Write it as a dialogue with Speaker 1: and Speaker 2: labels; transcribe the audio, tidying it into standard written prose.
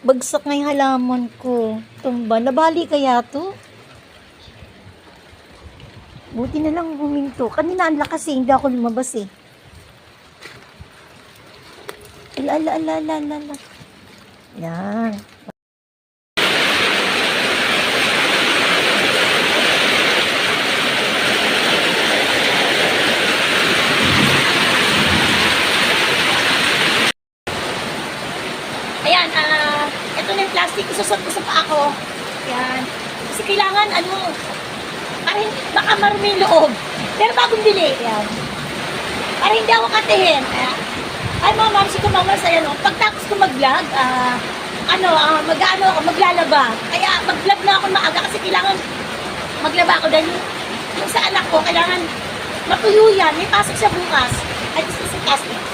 Speaker 1: Bagsak nga yung halaman ko. Tumba. Nabali kaya to? Buti na lang huminto. Kanina ang lakas eh. Hindi ako lumabas eh. Ala. Yan. Ayan, ito na yung plastic. Isusot ko sa paa ko. Yan. Kasi kailangan, para baka marumi yung loob. Pero bagong bili. Yan. Para hindi ako katihin. Ay, mga mamsi ko, mama, sa'yo, pagtapos ko mag-vlog, maglalaba. Kaya mag-vlog na ako maaga kasi kailangan maglaba ako dahil yung sa anak ko, kailangan matuyo yan. May pasok siya bukas. Ay, gusto si plastic.